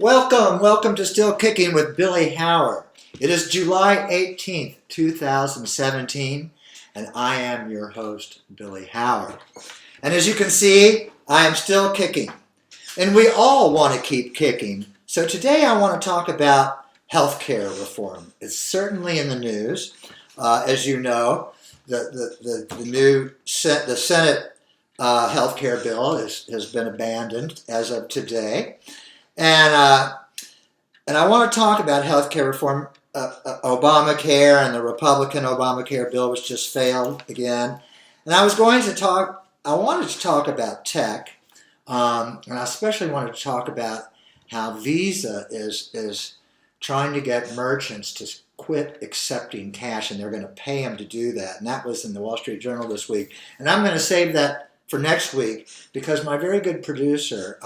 Welcome to Still Kicking with Billy Howard. It is July 18th, 2017, and I am your host, Billy Howard. And as you can see, I am still kicking. And we all want to keep kicking. So today I want to talk about healthcare reform. It's certainly in the news. As you know, the Senate healthcare bill has been abandoned as of today. And I want to talk about healthcare reform, Obamacare, and the Republican Obamacare bill, which just failed again. And I wanted to talk about tech, and I especially wanted to talk about how Visa is trying to get merchants to quit accepting cash, and they're going to pay them to do that. And that was in the Wall Street Journal this week. And I'm going to save that for next week because my very good producer,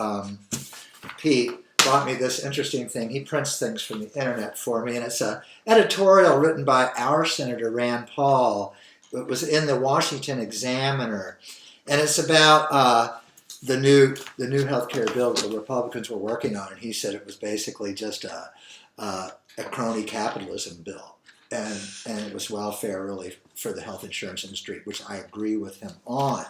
Pete, brought me this interesting thing. He prints things from the internet for me, and it's an editorial written by our Senator Rand Paul. It was in the Washington Examiner, and it's about the new healthcare bill that the Republicans were working on. And he said it was basically just a crony capitalism bill, and it was welfare really for the health insurance industry, which I agree with him on.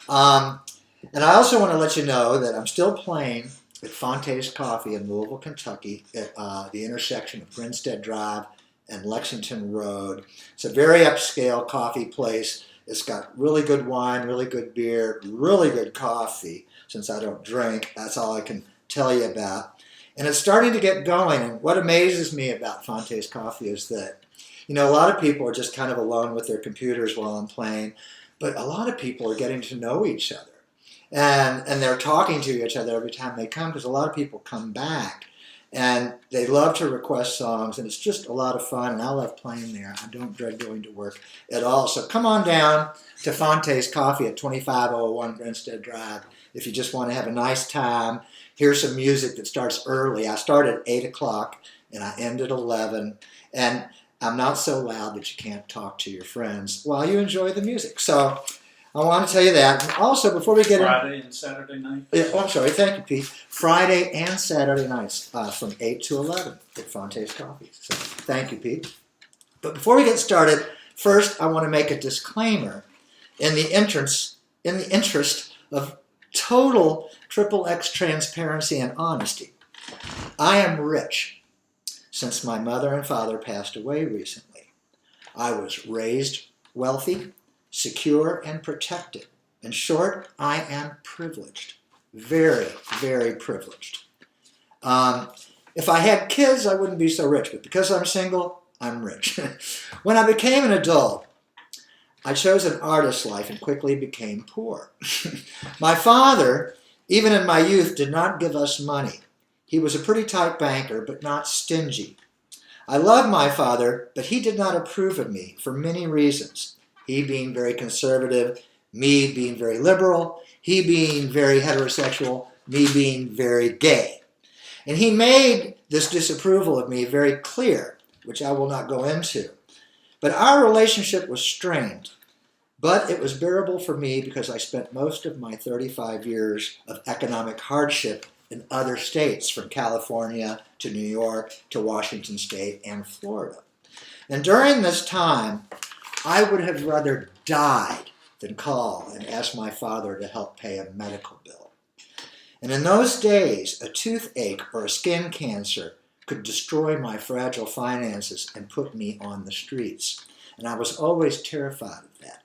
And I also want to let you know that I'm still playing at Fonte's Coffee in Louisville, Kentucky, at the intersection of Grinstead Drive and Lexington Road. It's a very upscale coffee place. It's got really good wine, really good beer, really good coffee. Since I don't drink, that's all I can tell you about. And it's starting to get going. And what amazes me about Fonte's Coffee is that, a lot of people are just kind of alone with their computers while I'm playing, but a lot of people are getting to know each other. And they're talking to each other every time they come, because a lot of people come back and they love to request songs, and it's just a lot of fun, and I love playing there. I don't dread going to work at all. So come on down to Fonte's Coffee at 2501 Grinstead Drive if you just want to have a nice time. Here's some music that starts early. I start at 8 o'clock and I end at 11, and I'm not so loud that you can't talk to your friends while you enjoy the music. So I want to tell you that. And also, before we get Friday and Saturday night? Yeah, I'm sorry. Thank you, Pete. Friday and Saturday nights from 8 to 11 at Fonte's Coffee. So thank you, Pete. But before we get started, first I want to make a disclaimer in the interest of total XXX transparency and honesty. I am rich since my mother and father passed away recently. I was raised wealthy, secure, and protected. In short, I am privileged. Very, very privileged. If I had kids, I wouldn't be so rich, but because I'm single, I'm rich. When I became an adult, I chose an artist's life and quickly became poor. My father, even in my youth, did not give us money. He was a pretty tight banker, but not stingy. I loved my father, but he did not approve of me for many reasons. He being very conservative, me being very liberal, he being very heterosexual, me being very gay. And he made this disapproval of me very clear, which I will not go into. But our relationship was strained. But it was bearable for me because I spent most of my 35 years of economic hardship in other states, from California to New York to Washington State and Florida. And during this time, I would have rather died than call and ask my father to help pay a medical bill. And in those days, a toothache or a skin cancer could destroy my fragile finances and put me on the streets. And I was always terrified of that.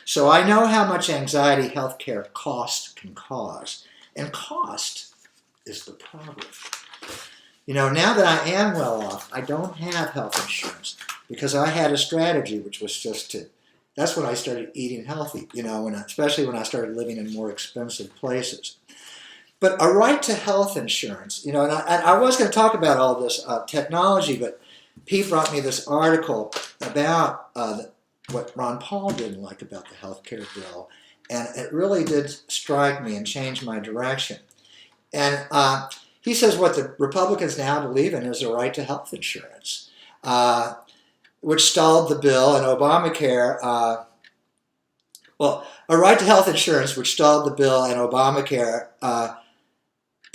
So I know how much anxiety healthcare cost can cause. And cost is the problem. Now that I am well off, I don't have health insurance because I had a strategy, which was that's when I started eating healthy, especially when I started living in more expensive places. But a right to health insurance, and I was going to talk about all this technology, but Pete brought me this article about what Ron Paul didn't like about the health care bill, and it really did strike me and change my direction. And he says what the Republicans now believe in is a right to health insurance, which stalled the bill, and Obamacare, a right to health insurance which stalled the bill, and Obamacare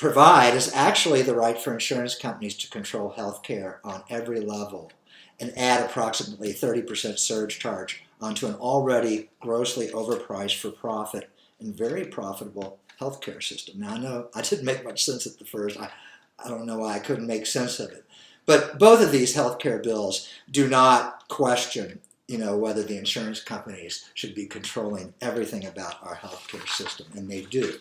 provide is actually the right for insurance companies to control health care on every level and add approximately 30% surge charge onto an already grossly overpriced for-profit and very profitable healthcare system. Now, I know I didn't make much sense at the first. I don't know why I couldn't make sense of it. But both of these healthcare bills do not question, whether the insurance companies should be controlling everything about our healthcare system, and they do.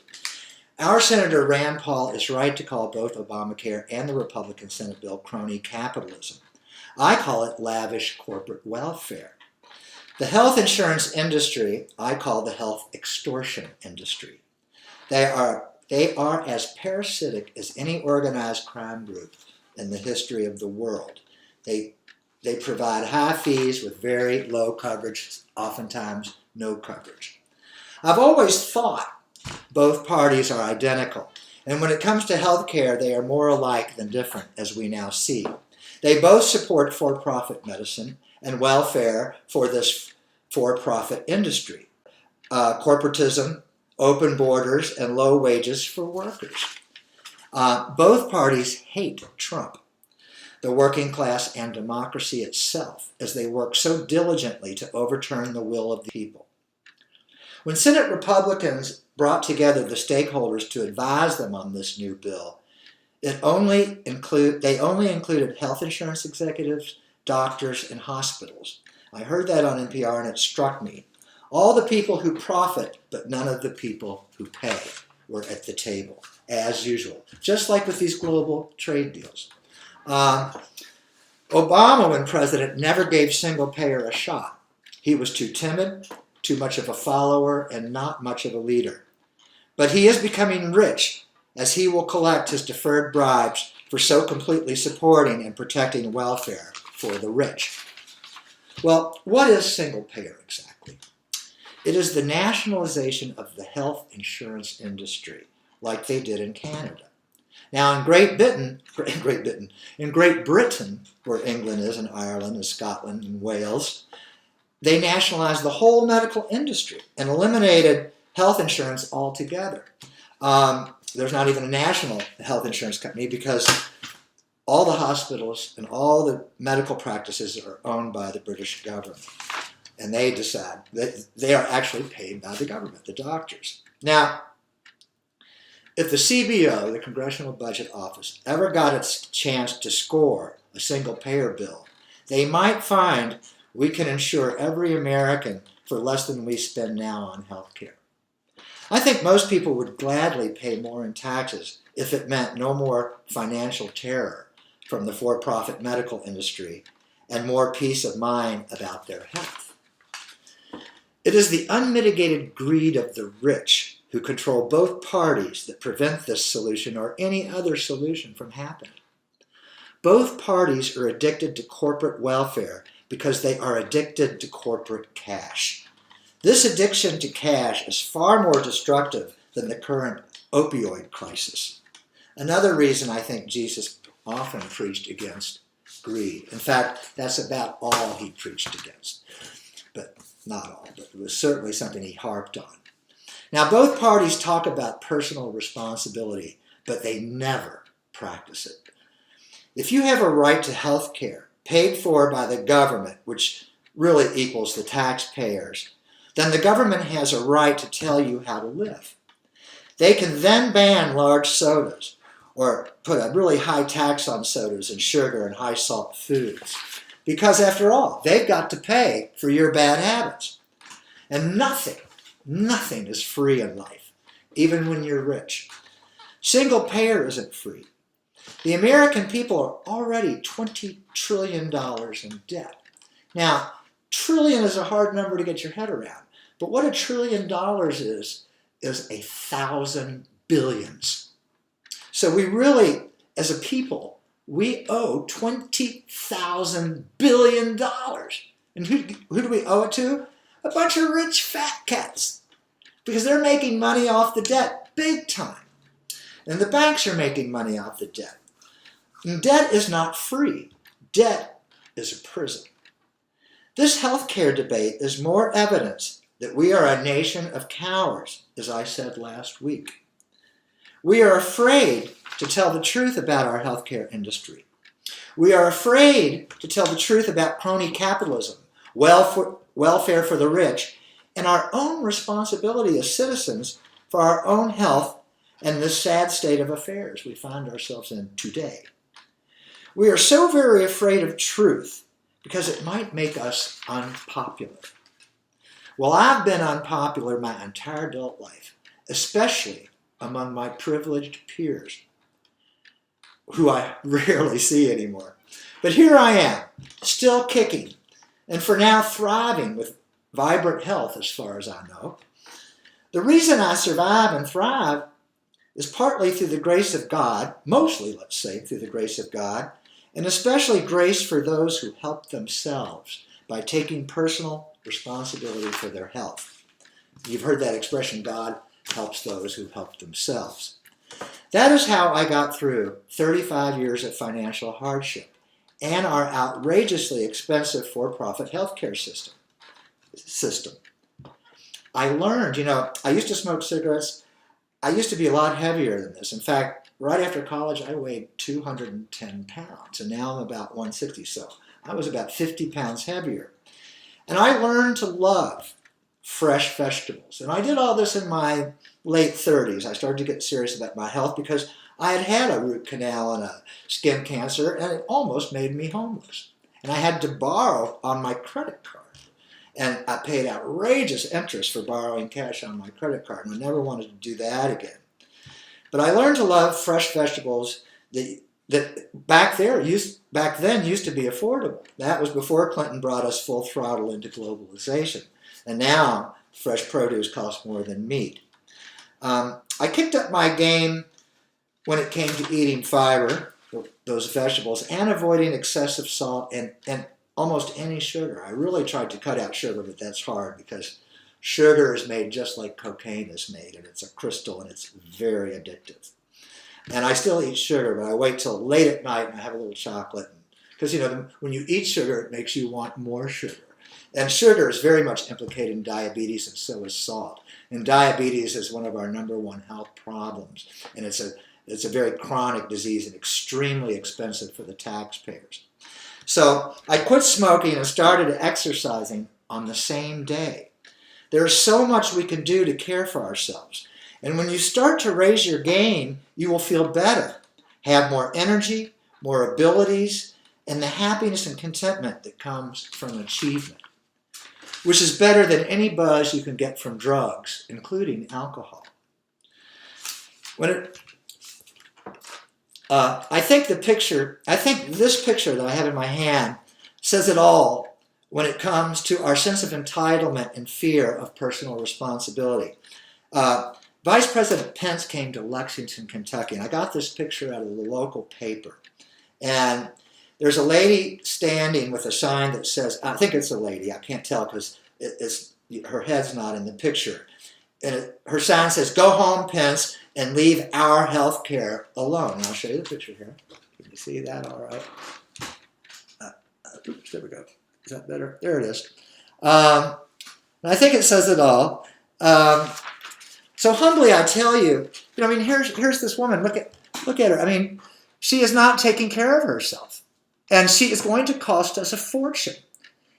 Our Senator Rand Paul is right to call both Obamacare and the Republican Senate bill crony capitalism. I call it lavish corporate welfare. The health insurance industry, I call the health extortion industry. They are as parasitic as any organized crime group in the history of the world. They provide high fees with very low coverage, oftentimes no coverage. I've always thought both parties are identical, and when it comes to health care, they are more alike than different, as we now see. They both support for-profit medicine and welfare for this for-profit industry. Corporatism, open borders, and low wages for workers. Both parties hate Trump, the working class, and democracy itself, as they work so diligently to overturn the will of the people. When Senate Republicans brought together the stakeholders to advise them on this new bill, they only included health insurance executives, doctors, and hospitals. I heard that on NPR, and it struck me. All the people who profit, but none of the people who pay, were at the table, as usual, just like with these global trade deals. Obama, when president, never gave single payer a shot. He was too timid, too much of a follower, and not much of a leader. But he is becoming rich, as he will collect his deferred bribes for so completely supporting and protecting welfare for the rich. Well, what is single payer exactly? It is the nationalization of the health insurance industry, like they did in Canada. Now, in Great Britain, where England is, and Ireland, and Scotland, and Wales, they nationalized the whole medical industry and eliminated health insurance altogether. There's not even a national health insurance company because all the hospitals and all the medical practices are owned by the British government. And they decide that they are actually paid by the government, the doctors. Now, if the CBO, the Congressional Budget Office, ever got its chance to score a single-payer bill, they might find we can insure every American for less than we spend now on health care. I think most people would gladly pay more in taxes if it meant no more financial terror from the for-profit medical industry and more peace of mind about their health. It is the unmitigated greed of the rich who control both parties that prevent this solution or any other solution from happening. Both parties are addicted to corporate welfare because they are addicted to corporate cash. This addiction to cash is far more destructive than the current opioid crisis. Another reason I think Jesus often preached against greed. In fact, that's about all he preached against. But not all, but it was certainly something he harped on. Now, both parties talk about personal responsibility, but they never practice it. If you have a right to health care paid for by the government, which really equals the taxpayers, then the government has a right to tell you how to live. They can then ban large sodas or put a really high tax on sodas and sugar and high salt foods. Because after all, they've got to pay for your bad habits. And nothing is free in life, even when you're rich. Single payer isn't free. The American people are already $20 trillion in debt. Now, trillion is a hard number to get your head around. But what $1 trillion is 1,000 billions. So we really, as a people, we owe $20,000 billion. And who do we owe it to? A bunch of rich fat cats. Because they're making money off the debt, big time. And the banks are making money off the debt. And debt is not free. Debt is a prison. This healthcare debate is more evidence that we are a nation of cowards, as I said last week. We are afraid to tell the truth about our healthcare industry. We are afraid to tell the truth about crony capitalism, welfare for the rich, and our own responsibility as citizens for our own health and this sad state of affairs we find ourselves in today. We are so very afraid of truth because it might make us unpopular. Well, I've been unpopular my entire adult life, especially among my privileged peers, who I rarely see anymore. But here I am, still kicking, and for now thriving with vibrant health as far as I know. The reason I survive and thrive is partly through the grace of God, mostly, let's say, through the grace of God, and especially grace for those who help themselves by taking personal responsibility for their health. You've heard that expression, God helps those who help themselves. That is how I got through 35 years of financial hardship and our outrageously expensive for-profit healthcare system. I learned, I used to smoke cigarettes. I used to be a lot heavier than this. In fact, right after college, I weighed 210 pounds, and now I'm about 160, so I was about 50 pounds heavier. And I learned to love fresh vegetables. And I did all this in my late 30s. I started to get serious about my health because I had had a root canal and a skin cancer, and it almost made me homeless. And I had to borrow on my credit card. And I paid outrageous interest for borrowing cash on my credit card, and I never wanted to do that again. But I learned to love fresh vegetables that back then used to be affordable. That was before Clinton brought us full throttle into globalization. And now fresh produce costs more than meat. I kicked up my game when it came to eating fiber, those vegetables, and avoiding excessive salt and almost any sugar. I really tried to cut out sugar, but that's hard because sugar is made just like cocaine is made, and it's a crystal, and it's very addictive. And I still eat sugar, but I wait till late at night and I have a little chocolate. Because, when you eat sugar, it makes you want more sugar. And sugar is very much implicated in diabetes, and so is salt. And diabetes is one of our #1 health problems. And it's a very chronic disease and extremely expensive for the taxpayers. So I quit smoking and started exercising on the same day. There is so much we can do to care for ourselves. And when you start to raise your game, you will feel better, have more energy, more abilities, and the happiness and contentment that comes from achievement, which is better than any buzz you can get from drugs, including alcohol. I think this picture that I have in my hand says it all when it comes to our sense of entitlement and fear of personal responsibility. Vice President Pence came to Lexington, Kentucky, and I got this picture out of the local paper. And there's a lady standing with a sign that says, I think it's a lady, I can't tell because her head's not in the picture. And her sign says, "Go home, Pence, and leave our health care alone." And I'll show you the picture here. Can you see that all right? Oops, there we go. Is that better? There it is. And I think it says it all. So humbly I tell you, here's this woman. Look at her. She is not taking care of herself. And she is going to cost us a fortune.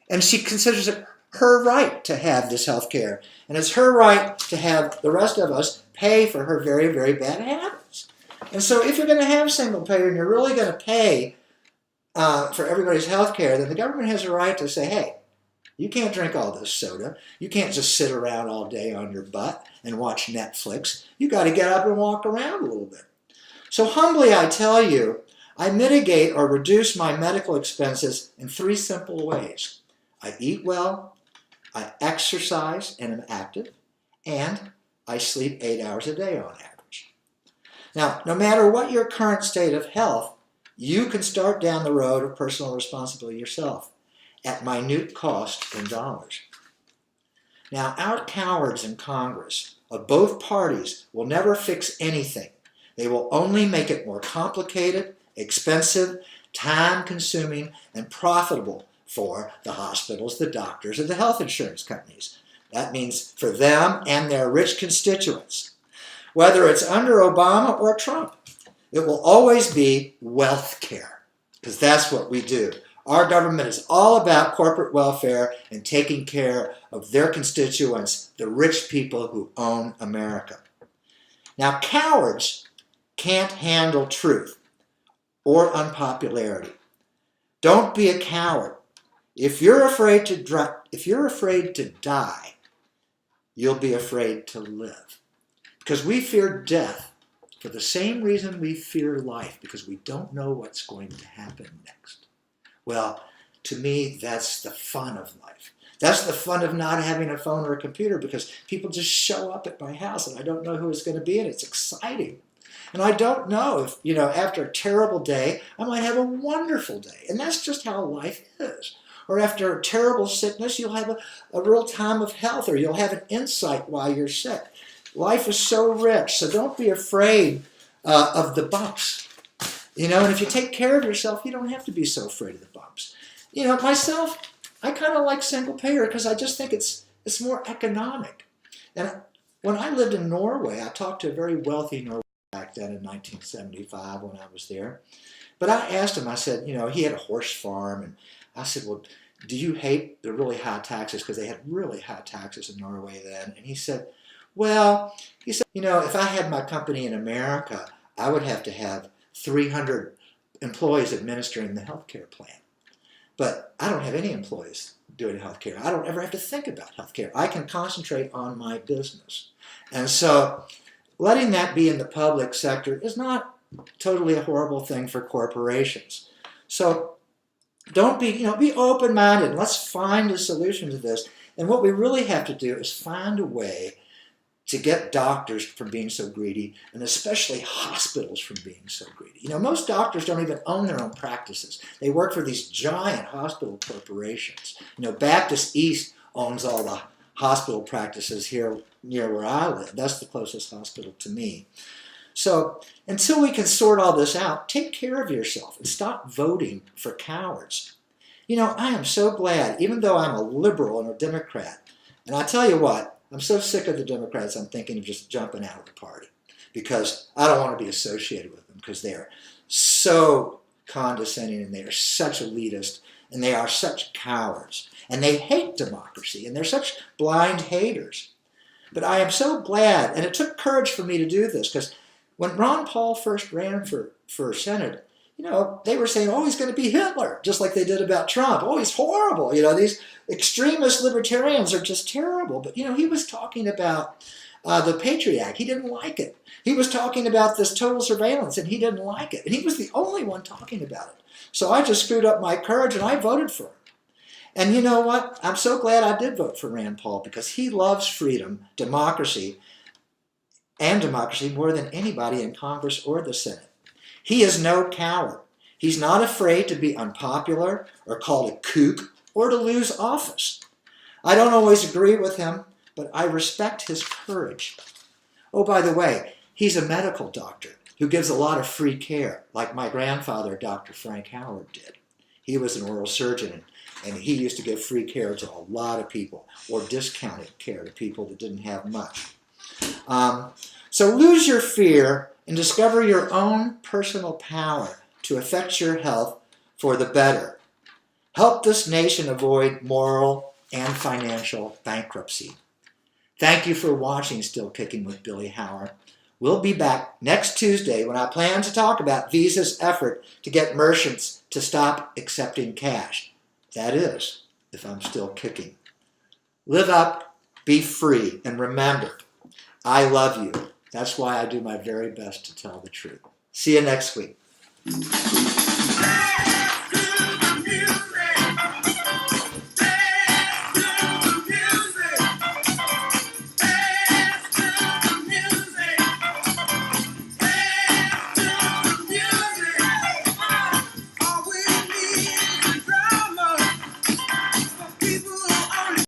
And she considers it her right to have this health care. And it's her right to have the rest of us pay for her very, very bad habits. And so if you're going to have single payer and you're really going to pay for everybody's health care, then the government has a right to say, hey, you can't drink all this soda. You can't just sit around all day on your butt and watch Netflix. You got to get up and walk around a little bit. So humbly I tell you, I mitigate or reduce my medical expenses in 3 simple ways. I eat well, I exercise and am active, and I sleep 8 hours a day on average. Now, no matter what your current state of health, you can start down the road of personal responsibility yourself at minute cost in dollars. Now, our cowards in Congress of both parties will never fix anything. They will only make it more complicated, expensive, time-consuming, and profitable for the hospitals, the doctors, and the health insurance companies. That means for them and their rich constituents. whether it's under Obama or Trump. It will always be wealth care, because that's what we do. Our government is all about corporate welfare and taking care of their constituents, the rich people who own America. Now, cowards can't handle truth or unpopularity. Don't be a coward. If you're afraid to die, you'll be afraid to live. Because we fear death for the same reason we fear life, because we don't know what's going to happen next. Well, to me, that's the fun of life. That's the fun of not having a phone or a computer, because people just show up at my house and I don't know who it's going to be, and it's exciting. And I don't know if, after a terrible day, I might have a wonderful day. And that's just how life is. Or after a terrible sickness, you'll have a real time of health, or you'll have an insight while you're sick. Life is so rich, so don't be afraid of the bumps. And if you take care of yourself, you don't have to be so afraid of the bumps. Myself, I kind of like single payer because I just think it's more economic. And when I lived in Norway, I talked to a very wealthy Norwegian back then in 1975 when I was there. But I asked him, I said, he had a horse farm, and I said, well, do you hate the really high taxes? Because they had really high taxes in Norway then. And he said, if I had my company in America, I would have to have 300 employees administering the healthcare plan. But I don't have any employees doing healthcare. I don't ever have to think about healthcare. I can concentrate on my business. And so letting that be in the public sector is not totally a horrible thing for corporations. So don't be open-minded. Let's find a solution to this. And what we really have to do is find a way to get doctors from being so greedy, and especially hospitals from being so greedy. Most doctors don't even own their own practices. They work for these giant hospital corporations. Baptist East owns all the hospital practices here near where I live. That's the closest hospital to me. So until we can sort all this out, take care of yourself and stop voting for cowards. I am so glad, even though I'm a liberal and a Democrat, and I tell you what, I'm so sick of the Democrats, I'm thinking of just jumping out of the party, because I don't want to be associated with them, because they are so condescending, and they are such elitist, and they are such cowards, and they hate democracy, and they're such blind haters. But I am so glad, and it took courage for me to do this, because when Ron Paul first ran for Senate, they were saying, oh, he's going to be Hitler, just like they did about Trump. Oh, he's horrible. These extremist libertarians are just terrible. But, he was talking about the Patriot Act. He didn't like it. He was talking about this total surveillance, and he didn't like it. And he was the only one talking about it. So I just screwed up my courage, and I voted for him. And you know what? I'm so glad I did vote for Rand Paul, because he loves freedom, democracy more than anybody in Congress or the Senate. He is no coward. He's not afraid to be unpopular or called a kook or to lose office. I don't always agree with him, but I respect his courage. Oh, by the way, he's a medical doctor who gives a lot of free care, like my grandfather, Dr. Frank Howard, did. He was an oral surgeon, and he used to give free care to a lot of people, or discounted care to people that didn't have much. So lose your fear and discover your own personal power to affect your health for the better. Help this nation avoid moral and financial bankruptcy. Thank you for watching Still Kicking with Billy Howard. We'll be back next Tuesday when I plan to talk about Visa's effort to get merchants to stop accepting cash. That is, if I'm still kicking. Live up, be free, and remember, I love you. That's why I do my very best to tell the truth. See you next week.